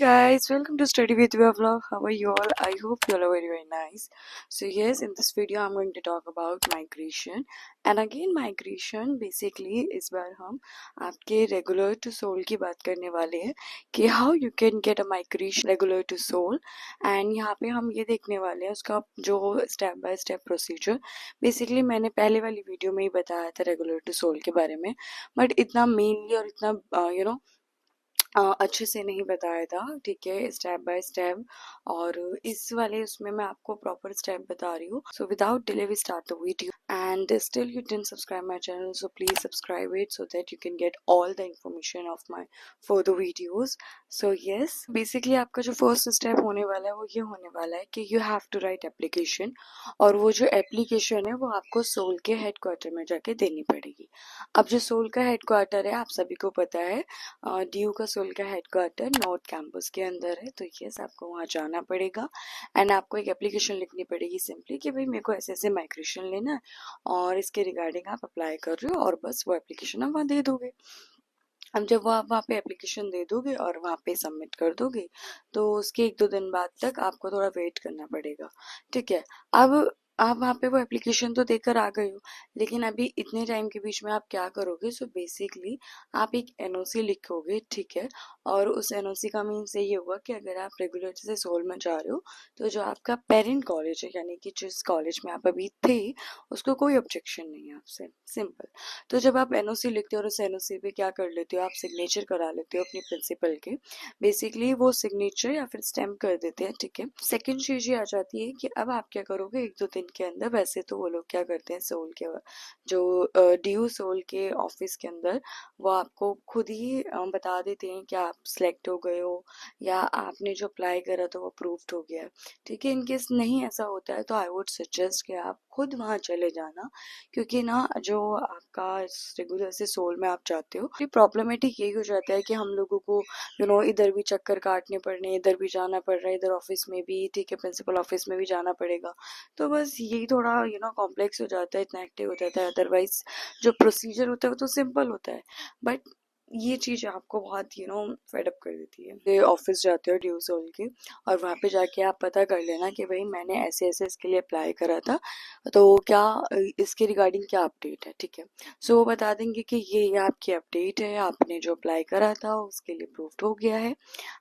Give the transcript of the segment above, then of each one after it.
guys, welcome to Study with Via Vlog. How are you all? I hope you all are very nice. So yes, in this video I'm going to talk about migration. And again migration basically इस बार हम आपके regular to soul की बात करने वाले हैं कि how you can get a migration regular to soul. And यहाँ पे हम ये देखने वाले हैं उसका जो step by step procedure. Basically मैंने पहले वाली वीडियो में ही बताया था regular to soul के बारे में, but इतना mainly और इतना अच्छे से नहीं बताया था, ठीक है, स्टेप बाय स्टेप। और इस वाले उसमें मैं आपको प्रॉपर स्टेप बता रही हूँ। So without delay we start the video and still you didn't subscribe my channel, so please subscribe it so that you can get all the information of my for the videos. So yes, basically आपका जो first step होने वाला है वो ये होने वाला है कि you have to write application. और वो जो एप्लीकेशन है वो आपको सोल के हेडक्वार्टर में जाके देनी पड़ेगी। अब जो सोल का हेडक्वार्टर है आप सभी को पता है, डीयू का सोल का हेडक्वार्टर नॉर्थ कैंपस के अंदर है। तो यस, आपको वहाँ जाना पड़ेगा एंड आपको एक एप्लीकेशन लिखनी पड़ेगी सिंपली कि भाई मेरे को ऐसे ऐसे माइग्रेशन लेना है और इसके रिगार्डिंग आप अप्लाई कर रहे हो, और बस वो एप्लीकेशन आप वहाँ दे दोगे। अब जब वो आप वहाँ पे एप्लीकेशन दे दोगे और वहाँ पे सबमिट कर दोगे तो उसके 1-2 दिन बाद तक आपको थोड़ा वेट करना पड़ेगा, ठीक है। अब आप वहाँ पे वो एप्लीकेशन तो देकर आ गए हो, लेकिन अभी इतने टाइम के बीच में आप क्या करोगे? सो बेसिकली आप एक एनओसी लिखोगे, ठीक है। और उस एनओसी का मीन्स ये होगा कि अगर आप रेगुलर से सोल में जा रहे हो तो जो आपका पेरेंट कॉलेज है, यानी कि जिस कॉलेज में आप अभी थे, उसको कोई ऑब्जेक्शन नहीं है आपसे, सिंपल। तो जब आप एनओसी लिखते हो और उस एनओसी पे क्या कर लेते हो, आप सिग्नेचर करा लेते हो अपने प्रिंसिपल के। बेसिकली वो सिग्नेचर या फिर स्टैम्प कर देते हैं, ठीक है। सेकंड चीज ये आ जाती है कि अब आप क्या करोगे 1-2 दिन के अंदर। वैसे तो वो लोग क्या करते हैं, सोल के जो डीयू सोल के ऑफिस के अंदर वो आपको खुद ही बता देते हैं कि आप सिलेक्ट हो गए हो या आपने जो अप्लाई करा तो वो अप्रूव्ड हो गया है, ठीक है। इनकेस नहीं ऐसा होता है तो आई वुड सजेस्ट कि आप खुद वहाँ चले जाना, क्योंकि ना जो आपका रेगुलर से सोल में आप जाते हो, प्रॉब्लमेटिक यही हो जाता है कि हम लोगों को इधर भी चक्कर काटने पड़ने, इधर भी जाना पड़ रहा है, इधर ऑफिस में भी, ठीक है, प्रिंसिपल ऑफिस में भी जाना पड़ेगा। तो बस यही थोड़ा कॉम्प्लेक्स हो जाता है, इतना एक्टिव हो जाता है। अदरवाइज जो प्रोसीजर होता है वो तो सिंपल होता है, बट ये चीज आपको बहुत फेड अप कर देती है। ये ऑफिस जाते हो ड्यू सोल के और वहाँ पे जाके आप पता कर लेना कि भाई मैंने ऐसे ऐसे इसके लिए अप्लाई करा था, तो क्या इसके रिगार्डिंग क्या अपडेट है, ठीक है। सो वो बता देंगे कि ये आपकी अपडेट है, आपने जो अप्लाई करा था उसके लिए अप्रूव्ड हो गया है,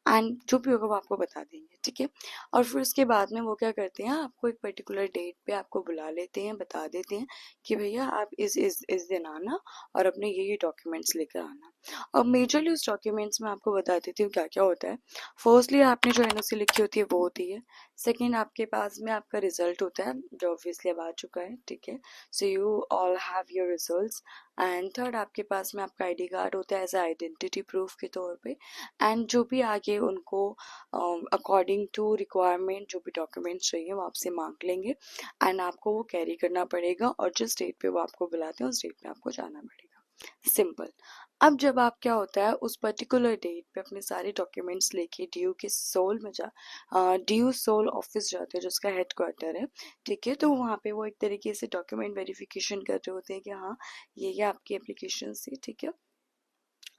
एंड जो भी होगा वो आपको बता देंगे, ठीक है। और फिर उसके बाद में वो क्या करते हैं, आपको एक पर्टिकुलर डेट पे आपको बुला लेते हैं, बता देते हैं कि भैया आप इस दिन आना और अपने ये डॉक्यूमेंट्स लेकर आना। और मेजरली उस डॉक्यूमेंट्स में आपको बता देती हूँ क्या क्या होता है। फर्स्टली आपने जो एनओसी लिखी होती है वो होती है। सेकेंड, आपके पास में आपका रिजल्ट होता है जो ऑब्वियसली अब आ चुका है, ठीक है। So you all have your results. And third, आपके पास में आपका आईडी कार्ड होता है एज आइडेंटिटी प्रूफ के तौर पे। एंड जो भी आगे उनको अकॉर्डिंग टू रिक्वायरमेंट जो भी डॉक्यूमेंट्स चाहिए वो आपसे मांग लेंगे एंड आपको वो कैरी करना पड़ेगा, और जिस डेट पे वो आपको बुलाते हैं उस डेट पे आपको जाना पड़ेगा, सिंपल। अब जब आप क्या होता है उस पर्टिकुलर डेट पे अपने सारे डॉक्यूमेंट्स लेके डीयू के सोल में डीयू सोल ऑफिस जाते हैं, जो उसका हेडक्वार्टर है, ठीक है। तो वहाँ पे वो एक तरीके से डॉक्यूमेंट वेरिफिकेशन कर रहे होते हैं कि हाँ ये आपकी एप्लीकेशन थी, ठीक है।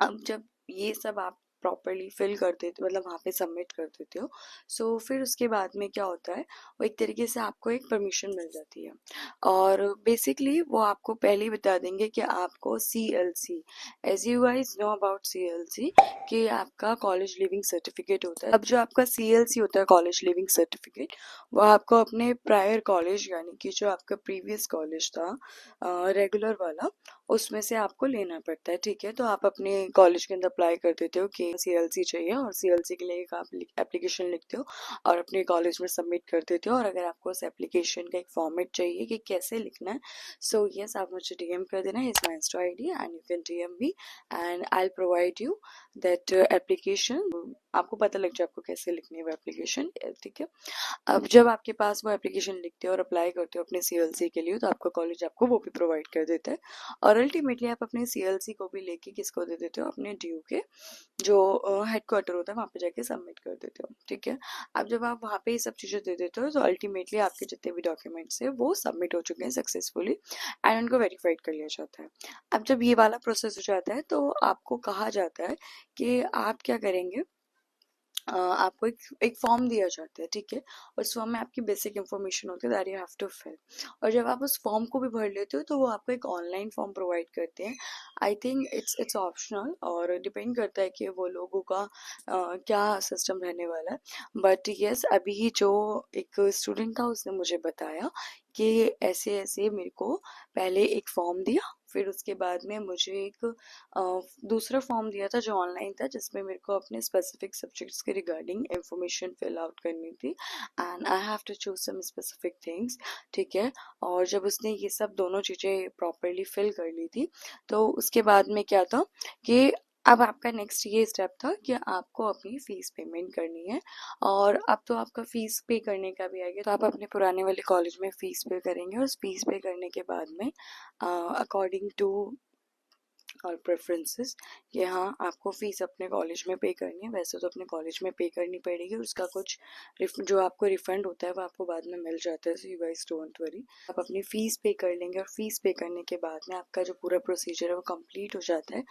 अब जब ये सब आप प्रॉपरली फिल कर देते, मतलब वहाँ पे सबमिट कर देते हो, सो फिर उसके बाद में क्या होता है, वो एक तरीके से आपको एक परमिशन मिल जाती है। और बेसिकली वो आपको पहले ही बता देंगे कि आपको CLC, as you guys know about CLC, कि आपका कॉलेज लिविंग सर्टिफिकेट होता है। अब जो आपका CLC होता है, कॉलेज लिविंग सर्टिफिकेट, वो आपको अपने प्रायर कॉलेज, यानी कि जो आपका प्रीवियस कॉलेज था रेगुलर वाला, उसमें से आपको लेना पड़ता है, ठीक है। तो आप अपने कॉलेज के अंदर अप्लाई कर देते हो कि CLC चाहिए, और CLC के लिए एक आप एप्लीकेशन लिखते हो और अपने कॉलेज में सबमिट कर देते हो। और अगर आपको उस एप्लीकेशन का एक फॉर्मेट चाहिए कि कैसे लिखना है, सो यस, आप मुझे DM कर देना, is my Insta ID and you can DM me and I provide you that application. आपको पता लग जाए आपको कैसे लिखनी है वो एप्लीकेशन, ठीक है। अब जब आपके पास वो एप्लीकेशन लिखते हो और अप्लाई करते हो अपने CLC के लिए, तो आपका कॉलेज आपको वो भी प्रोवाइड कर देता है। और अल्टीमेटली आप अपने CLC को भी लेके किसको दे देते हो, अपने DU के जो हेडक्वार्टर होता है वहाँ पे जाके सबमिट कर देते हो, ठीक है। अब जब आप वहाँ पे ये सब चीज़ें दे देते हो तो अल्टीमेटली आपके जितने भी डॉक्यूमेंट्स है वो सबमिट हो चुके हैं सक्सेसफुली एंड उनको वेरीफाइड कर लिया जाता है। अब जब ये वाला प्रोसेस हो जाता है तो आपको कहा जाता है कि आप क्या करेंगे, आपको एक फॉर्म दिया जाता है, ठीक है। उस फॉर्म में आपकी बेसिक इन्फॉर्मेशन होती है that you have to fill. और जब आप उस फॉर्म को भी भर लेते हो तो वो आपको एक ऑनलाइन फॉर्म प्रोवाइड करते हैं। आई थिंक इट्स ऑप्शनल और डिपेंड करता है कि वो लोगों का क्या सिस्टम रहने वाला है। बट यस, अभी जो एक स्टूडेंट था उसने मुझे बताया कि ऐसे ऐसे मेरे को पहले एक फॉर्म दिया, फिर उसके बाद में मुझे एक दूसरा फॉर्म दिया था जो ऑनलाइन था, जिसमें मेरे को अपने स्पेसिफिक सब्जेक्ट्स के रिगार्डिंग इंफॉर्मेशन फिल आउट करनी थी and I have to choose some specific things, ठीक है। और जब उसने ये सब दोनों चीज़ें प्रॉपरली फिल कर ली थी तो उसके बाद में क्या था कि अब आपका नेक्स्ट ये स्टेप था कि आपको अपनी फीस पेमेंट करनी है। और अब तो आपका फीस पे करने का भी आ गया, तो आप अपने पुराने वाले कॉलेज में फीस पे करेंगे और फीस पे करने के बाद में अकॉर्डिंग टू और प्रेफरेंसेस कि हाँ आपको फ़ीस अपने कॉलेज में पे करनी है। वैसे तो अपने कॉलेज में पे करनी पड़ेगी, उसका कुछ जो आपको रिफंड होता है वो आपको बाद में मिल जाता है, so you guys don't worry. आप अपनी फ़ीस पे कर लेंगे और फीस पे करने के बाद में आपका जो पूरा प्रोसीजर है वो कंप्लीट हो जाता है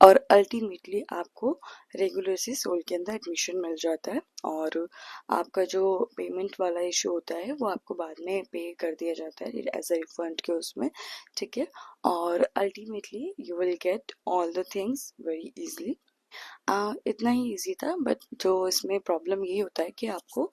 और अल्टीमेटली आपको रेगुलर सी सोल के अंदर एडमिशन मिल जाता है। और आपका जो पेमेंट वाला इशू होता है वो आपको बाद में पे कर दिया जाता है एज अ रिफंड के उसमें, ठीक है। और ultimately you will get all the things very easily. इतना ही इजी था, बट जो इसमें प्रॉब्लम ये होता है कि आपको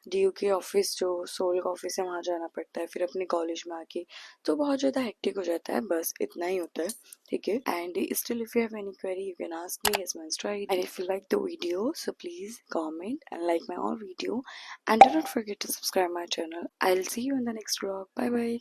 डीयू के ऑफिस, जो सोल का ऑफिस है, वहाँ जाना पड़ता है, फिर अपने कॉलेज में आके तो बहुत ज़्यादा हेक्टिक हो जाता है। बस इतना ही होता है, ठीक है। And still if you have any query you can ask me as my story, and if you like the video so please comment and like my all video, and do not forget to subscribe my channel. I'll see you in the next vlog. Bye bye.